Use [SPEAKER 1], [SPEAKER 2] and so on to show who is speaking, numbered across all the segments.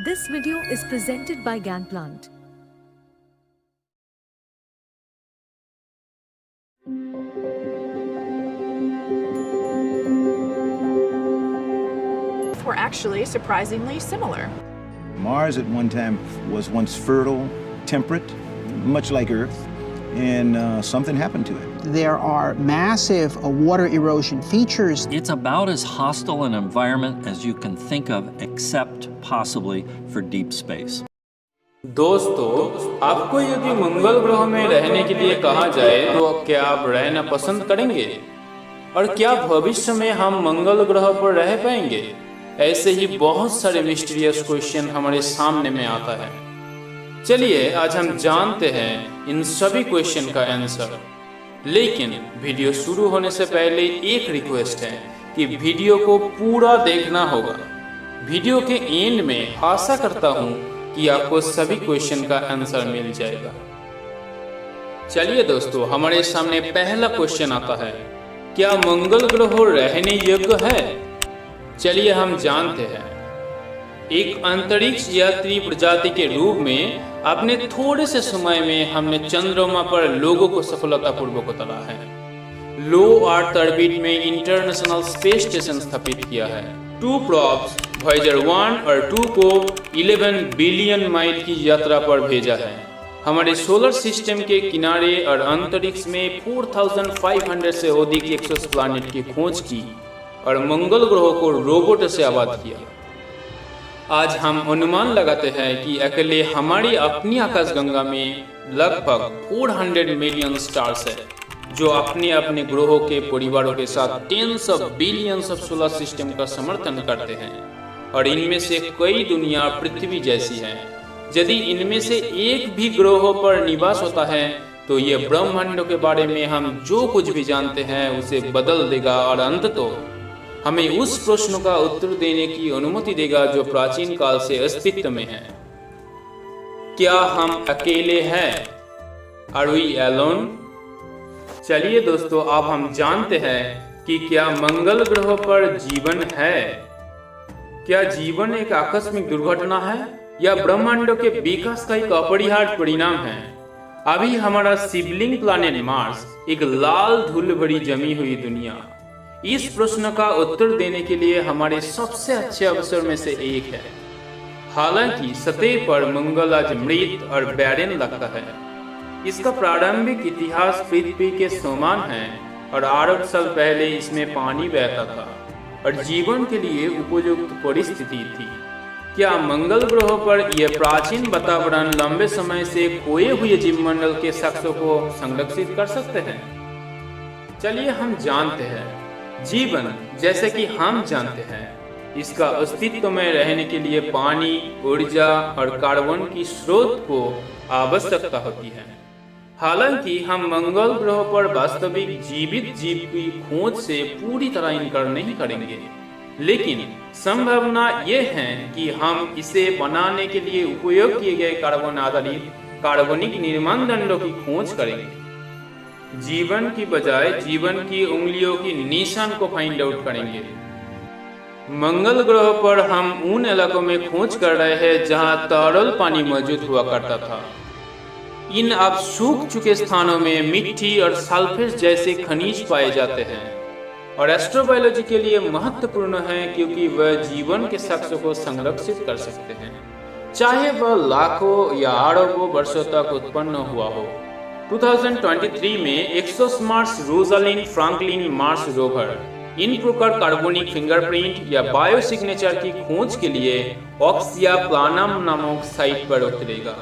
[SPEAKER 1] This video is presented by Ganplant.
[SPEAKER 2] Were actually surprisingly similar.
[SPEAKER 3] Mars at one time was once fertile, temperate, much like Earth, and something happened to it.
[SPEAKER 4] There are massive water erosion features.
[SPEAKER 5] It's about as hostile an environment as you can think of, except possibly for deep space.
[SPEAKER 6] दोस्तों, आपको यदि मंगल ग्रह में रहने के लिए कहा जाए तो क्या आप रहना पसंद करेंगे? और क्या भविष्य में हम मंगल ग्रह पर रह पाएंगे? ऐसे ही बहुत सारे मिस्टीरियस क्वेश्चन हमारे सामने में आता है। चलिए आज हम जानते हैं इन सभी क्वेश्चन का आंसर। लेकिन वीडियो शुरू होने से पहले एक रिक्वेस्ट है कि वीडियो को पूरा देखना होगा। वीडियो के एंड में आशा करता हूँ कि आपको सभी क्वेश्चन का आंसर मिल जाएगा। चलिए दोस्तों, हमारे सामने पहला क्वेश्चन आता है, क्या मंगल ग्रह रहने योग्य है? चलिए हम जानते हैं। एक अंतरिक्ष यात्री प्रजाति के रूप में अपने थोड़े से समय में हमने चंद्रमा पर लोगों को सफलतापूर्वक उतारा है। लो अर्थ ऑर्बिट में इंटरनेशनल स्पेस स्टेशन स्थापित किया है। 2 प्रोब्स वॉयेजर 1 और 2 को 11 बिलियन माइल की यात्रा पर भेजा है। हमारे सोलर सिस्टम के किनारे और अंतरिक्ष में 4500 से अधिक एक्सोप्लैनेट की खोज की और मंगल ग्रह को रोबोट से आबाद किया। आज हम अनुमान लगाते हैं कि अकेले हमारी अपनी आकाशगंगा में लगभग 400 मिलियन स्टार्स है, जो अपने अपने ग्रहों के परिवारों के साथ tens of billions of solar system का समर्थन करते हैं। और इनमें से कई दुनिया पृथ्वी जैसी हैं। यदि इनमें से एक भी ग्रहों पर निवास होता है तो ये ब्रह्मांड के बारे में हम जो कुछ भी जानते हैं उसे बदल देगा और अंततः हमें उस प्रश्न का उत्तर देने की अनुमति देगा जो प्राचीन काल से अस्तित्व में है। क्या हम अकेले हैं? Are we alone? चलिए दोस्तों, अब हम जानते हैं कि क्या मंगल ग्रह पर जीवन है। क्या जीवन एक आकस्मिक दुर्घटना है या ब्रह्मांड के विकास का एक अपरिहार्य परिणाम है? अभी हमारा सिबलिंग प्लैनेट मार्स एक लाल धूल भरी जमी हुई दुनिया। इस प्रश्न का उत्तर देने के लिए हमारे सबसे अच्छे अवसर में से एक है। हालांकि सतह पर मंगल आज मृत और बैरन लगता है। इसका प्रारंभिक इतिहास पृथ्वी के समान है और अरब साल पहले इसमें पानी बहता था और जीवन के लिए उपयुक्त परिस्थिति थी। क्या मंगल ग्रह पर यह प्राचीन वातावरण लंबे समय से खोए हुए जीवमंडल के शख्सों को संरक्षित कर सकते हैं? चलिए हम जानते हैं। जीवन, जैसे कि हम जानते हैं, इसका अस्तित्व में रहने के लिए पानी, ऊर्जा और कार्बन की स्रोत को आवश्यकता होती है। हालांकि हम मंगल ग्रह पर वास्तविक जीवित जीव की खोज से पूरी तरह इनकार नहीं करेंगे, लेकिन संभावना यह है कि हम इसे बनाने के लिए उपयोग किए गए कार्बन आधारित कार्बनिक निर्माण दंडों की खोज करेंगे। जीवन की बजाय जीवन की उंगलियों की निशान को फाइंड आउट करेंगे। मंगल ग्रह पर हम उन इलाकों में खोज कर रहे हैं जहां तरल पानी मौजूद हुआ करता था। इन अब सूख चुके स्थानों में मिट्टी और सल्फेट जैसे खनिज पाए जाते हैं और एस्ट्रोबायोलॉजी के लिए महत्वपूर्ण है, क्योंकि वह जीवन के शख्सों को संरक्षित कर सकते हैं, चाहे वह लाखों या अरबों वर्षों तक उत्पन्न हुआ हो। 2023 में एक्सोस्मार्ट रोजालिंड फ्रैंकलिन मार्स रोवर इन प्रकार कार्बनिक फिंगरप्रिंट या बायोसिग्नेचर की खोज के लिए ऑक्सिया प्लानम नामक साइट पर उतरेगा,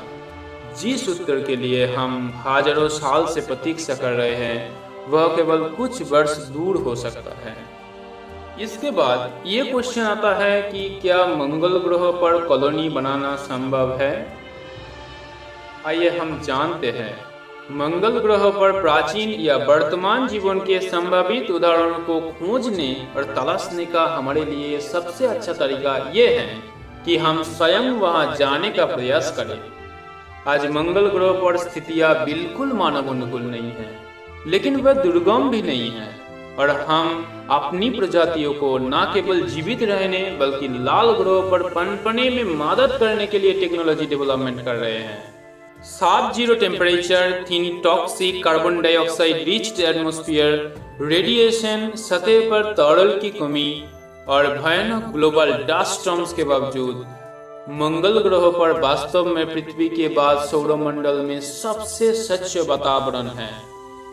[SPEAKER 6] जिस उत्तर के लिए हम हजारों साल से प्रतीक्षा कर रहे हैं वह केवल कुछ वर्ष दूर हो सकता है। इसके बाद ये क्वेश्चन आता है कि क्या मंगल ग्रह पर कॉलोनी बनाना संभव है? आइए हम जानते हैं। मंगल ग्रह पर प्राचीन या वर्तमान जीवन के संभावित उदाहरणों को खोजने और तलाशने का हमारे लिए सबसे अच्छा तरीका यह है कि हम स्वयं वहां जाने का प्रयास करें। आज मंगल ग्रह पर स्थितियां बिल्कुल मानव अनुकूल नहीं है, लेकिन वह दुर्गम भी नहीं है। और हम अपनी प्रजातियों को न केवल जीवित रहने बल्कि लाल ग्रह पर पनपने में मदद करने के लिए टेक्नोलॉजी डेवलपमेंट कर रहे हैं। Sub zero temperature, thin toxic carbon dioxide riched atmosphere, radiation, सतह पर तरल की कमी और भयानक ग्लोबल डस्ट स्टॉर्म्स के बावजूद मंगल ग्रह पर वास्तव में पृथ्वी के बाद सौरमंडल में सबसे स्वच्छ वातावरण है।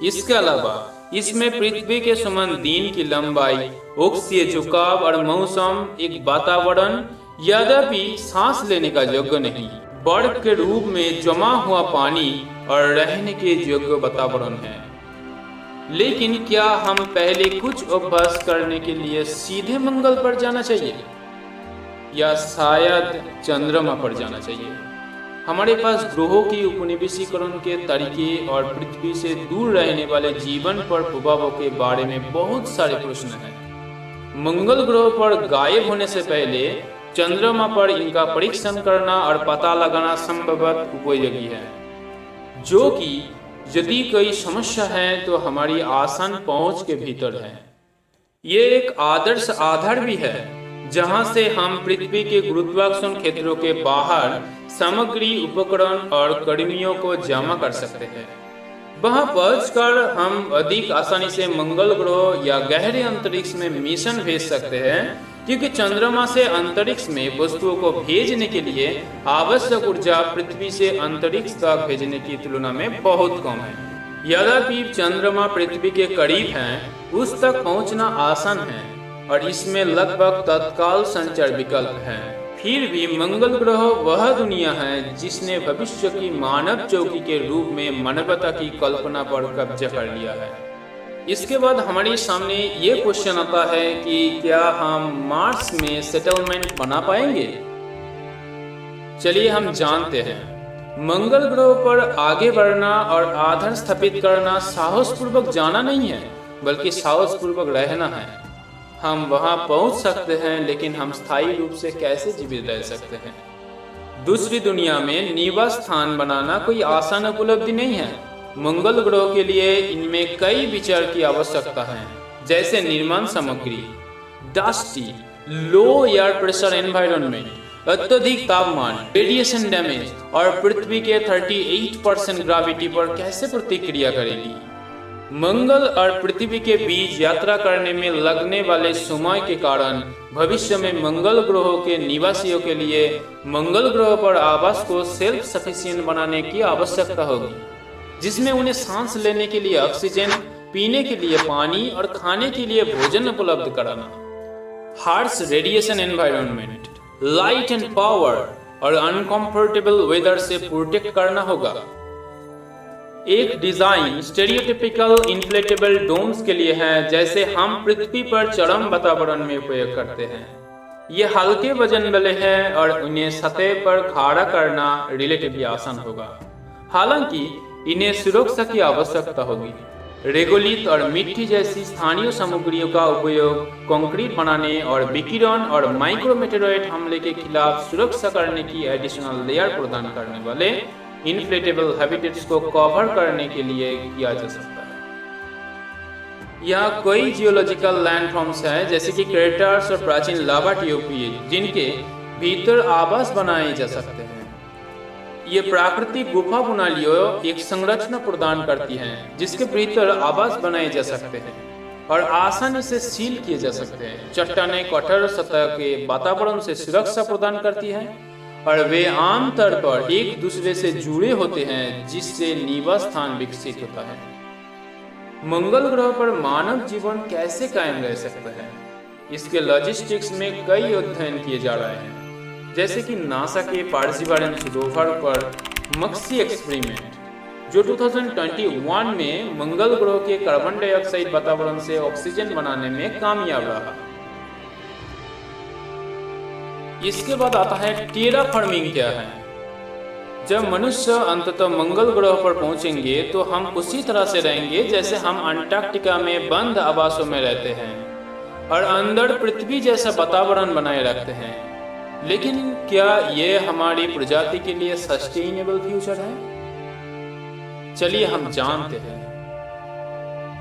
[SPEAKER 6] इसके अलावा इसमें पृथ्वी के समान दिन की लंबाई, अक्षीय झुकाव और मौसम एक वातावरण यद्यपि सांस लेने का योग्य नहीं, बर्फ के रूप में जमा हुआ पानी और रहने के योग्य वातावरण है। लेकिन क्या हम पहले कुछ अभ्यास करने के लिए सीधे मंगल पर जाना चाहिए या शायद चंद्रमा पर जाना चाहिए? हमारे पास ग्रहों की उपनिवेशीकरण के तरीके और पृथ्वी से दूर रहने वाले जीवन पर प्रभावों के बारे में बहुत सारे प्रश्न हैं। मंगल ग्रह पर गायब होने से पहले चंद्रमा पर इनका परीक्षण करना और पता लगाना संभवतः उपयोगी है, जो कि यदि कोई समस्या है तो हमारी आसान पहुंच के भीतर है। ये एक आदर्श आधार भी है जहां से हम पृथ्वी के गुरुत्वाकर्षण क्षेत्रों के बाहर सामग्री, उपकरण और कर्मियों को जमा कर सकते हैं। वहां पहुंचकर हम अधिक आसानी से मंगल ग्रह या गहरे अंतरिक्ष में मिशन भेज सकते हैं, क्योंकि चंद्रमा से अंतरिक्ष में वस्तुओं को भेजने के लिए आवश्यक ऊर्जा पृथ्वी से अंतरिक्ष तक भेजने की तुलना में बहुत कम है। यद्यपि चंद्रमा पृथ्वी के करीब है, उस तक पहुंचना आसान है और इसमें लगभग तत्काल संचार विकल्प है। फिर भी मंगल ग्रह वह दुनिया है जिसने भविष्य की मानव चौकी के रूप में मानवता की कल्पना पर कब्जा कर लिया है। इसके बाद हमारे सामने ये क्वेश्चन आता है कि क्या हम मार्स में सेटलमेंट बना पाएंगे? चलिए हम जानते हैं। मंगल ग्रह पर आगे बढ़ना और आधार स्थापित करना साहसपूर्वक जाना नहीं है, बल्कि साहसपूर्वक रहना है। हम वहां पहुंच सकते हैं, लेकिन हम स्थायी रूप से कैसे जीवित रह सकते हैं? दूसरी दुनिया में निवास स्थान बनाना कोई आसान उपलब्धि नहीं है। मंगल ग्रह के लिए इनमें कई विचार की आवश्यकता है, जैसे निर्माण सामग्री, डस्टी, लो एयर प्रेशर एनवायरनमेंट, अत्यधिक तापमान, रेडिएशन डैमेज और पृथ्वी के 38% ग्रेविटी पर कैसे प्रतिक्रिया करेगी। मंगल और पृथ्वी के बीच यात्रा करने में लगने वाले समय के कारण भविष्य में मंगल ग्रहों के निवासियों के लिए मंगल ग्रह पर आवास को सेल्फ सफिशिएंट बनाने की आवश्यकता होगी, जिसमें उन्हें सांस लेने के लिए ऑक्सीजन, पीने के लिए पानी और खाने के लिए भोजन उपलब्ध कराना। Harsh radiation environment, light and power और अनकंफर्टेबल वेदर से प्रोटेक्ट करना होगा। एक डिजाइन स्टेरियोटिपिकल इन्फ्लेटेबल डोम्स के लिए है, जैसे हम पृथ्वी पर चरम वातावरण में उपयोग करते हैं। ये हल्के वजन वाले हैं और उन्हें सतह पर खड़ा करना रिलेटिवली आसान होगा। हालांकि इन्हें सुरक्षा की आवश्यकता होगी। रेगोलिथ और मिट्टी जैसी स्थानीय सामग्रियों का उपयोग कंक्रीट बनाने और विकिरण और माइक्रोमेटेरॉइड हमले के खिलाफ सुरक्षा करने की एडिशनल लेयर प्रदान करने वाले इन्फ्लेटेबल हैबिटेट्स को कवर करने के लिए किया जा सकता है। यहाँ कई जियोलॉजिकल लैंडफॉर्म्स हैं, जैसे कि क्रेटर्स और प्राचीन लावा ट्यूब, जिनके भीतर आवास बनाए जा सकते हैं। ये प्राकृतिक गुफा प्रणालियों एक संरचना प्रदान करती हैं, जिसके भीतर आवास बनाए जा सकते हैं और आसानी से सील किए जा सकते हैं। चट्टानें कठोर सतह के वातावरण से सुरक्षा प्रदान करती हैं और वे आमतौर पर एक दूसरे से जुड़े होते हैं, जिससे निवास स्थान विकसित होता है। मंगल ग्रह पर मानव जीवन कैसे कायम रह सकता है, इसके लॉजिस्टिक्स में कई अध्ययन किए जा रहे हैं, जैसे कि नासा के परसिवरेंस रोवर पर मक्सी एक्सपेरिमेंट, जो 2021 में मंगल ग्रह के कार्बन डाइऑक्साइड वातावरण से ऑक्सीजन बनाने में कामयाब रहा। इसके बाद आता है टेराफॉर्मिंग क्या है। जब मनुष्य अंततः मंगल ग्रह पर पहुंचेंगे तो हम उसी तरह से रहेंगे जैसे हम अंटार्कटिका में बंद आवासों में रहते हैं और अंदर पृथ्वी जैसा वातावरण बनाए रखते हैं। लेकिन क्या ये हमारी प्रजाति के लिए सस्टेनेबल फ्यूचर है? चलिए हम जानते हैं।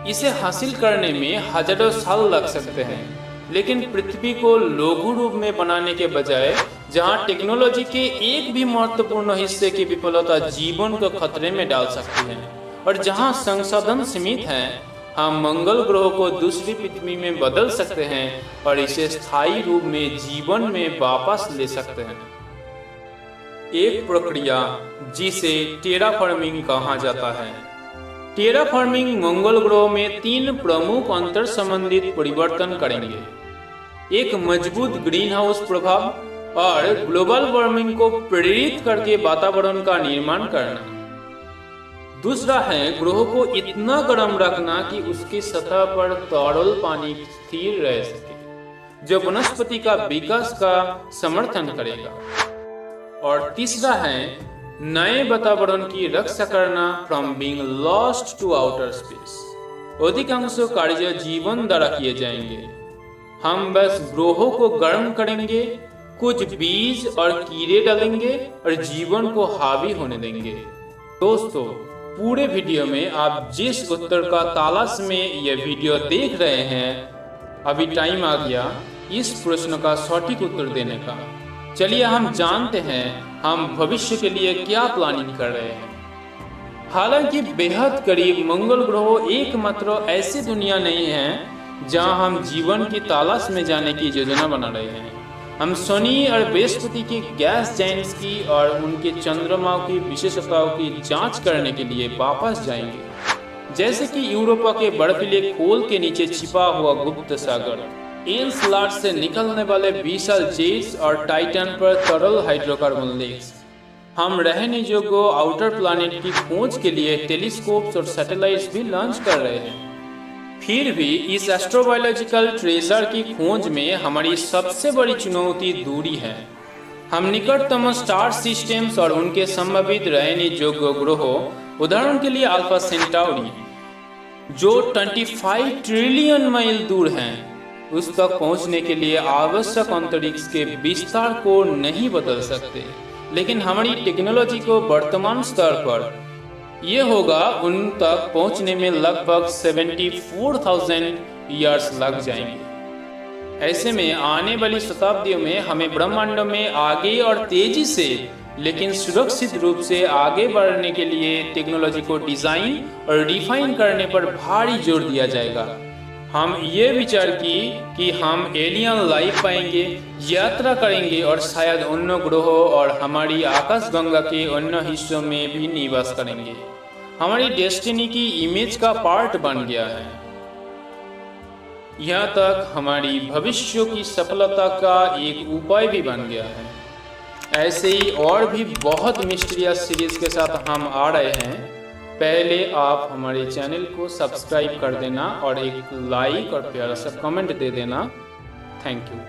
[SPEAKER 6] इसे हासिल करने में हजारों साल लग सकते हैं, लेकिन पृथ्वी को लघु रूप में बनाने के बजाय जहां टेक्नोलॉजी के एक भी महत्वपूर्ण हिस्से की विफलता जीवन को खतरे में डाल सकती है और जहां संसाधन सीमित हैं, हम मंगल ग्रह को दूसरी पृथ्वी में बदल सकते हैं और इसे स्थायी रूप में जीवन में वापस ले सकते हैं। एक प्रक्रिया जिसे टेराफॉर्मिंग कहा जाता है। टेराफॉर्मिंग मंगल ग्रह में 3 प्रमुख अंतर संबंधित परिवर्तन करेंगे। एक मजबूत ग्रीन हाउस प्रभाव और ग्लोबल वार्मिंग को प्रेरित करके वातावरण का निर्माण करना। दूसरा है ग्रह को इतना गर्म रखना कि उसकी सतह पर तरल पानी स्थिर रह सके, जो वनस्पति का विकास का समर्थन करेगा। और तीसरा है नए वातावरण की रक्षा करना, from being lost to outer space. अधिकांश कार्य जीवन द्वारा किए जाएंगे। हम बस ग्रहों को गर्म करेंगे, कुछ बीज और कीड़े डालेंगे और जीवन को हावी होने देंगे। दोस्तों, पूरे वीडियो में आप जिस उत्तर का तलाश में यह वीडियो देख रहे हैं, अभी टाइम आ गया इस प्रश्न का सटीक उत्तर देने का। चलिए हम जानते हैं हम भविष्य के लिए क्या प्लानिंग कर रहे हैं। हालांकि बेहद करीब मंगल ग्रह एकमात्र ऐसी दुनिया नहीं है जहां हम जीवन की तलाश में जाने की योजना बना रहे हैं। हम शनि और बृहस्पति के गैस जाइंट्स की और उनके चंद्रमाओं की विशेषताओं की जांच करने के लिए वापस जाएंगे, जैसे कि यूरोपा के बर्फीले खोल के नीचे छिपा हुआ गुप्त सागर, एनसेलाड से निकलने वाले विशाल जेट्स और टाइटन पर तरल हाइड्रोकार्बन लेक्स। हम रहने योग्य आउटर प्लैनेट की खोज के लिए टेलीस्कोप्स और सैटेलाइट्स भी लॉन्च कर रहे हैं। फिर भी इस एस्ट्रोबायोलॉजिकल ट्रेजर की खोज में हमारी सबसे बड़ी चुनौती दूरी है। हम निकटतम स्टार सिस्टम्स और उनके संभावित रहने योग्य ग्रहों, उदाहरण के लिए अल्फा सेंटाउरी, जो 25 ट्रिलियन मील दूर हैं, उस तक पहुंचने के लिए आवश्यक अंतरिक्ष के विस्तार को नहीं बदल सकते। लेकिन हमारी टेक्नोलॉजी को वर्तमान स्तर पर यह होगा उन तक पहुंचने में लगभग 74,000 ईयर्स लग जाएंगे। ऐसे में आने वाली शताब्दियों में हमें ब्रह्मांड में आगे और तेजी से लेकिन सुरक्षित रूप से आगे बढ़ने के लिए टेक्नोलॉजी को डिजाइन और डिफाइन करने पर भारी जोर दिया जाएगा। हम ये विचार की कि हम एलियन लाइफ पाएंगे, यात्रा करेंगे और शायद अन्य ग्रहों और हमारी आकाशगंगा के अन्य हिस्सों में भी निवास करेंगे। हमारी डेस्टिनी की इमेज का पार्ट बन गया है। यहाँ तक हमारी भविष्य की सफलता का एक उपाय भी बन गया है। ऐसे ही और भी बहुत मिस्टीरियस सीरीज के साथ हम आ रहे हैं। पहले आप हमारे चैनल को सब्सक्राइब कर देना और एक लाइक और प्यारा सा कमेंट दे देना। Thank you.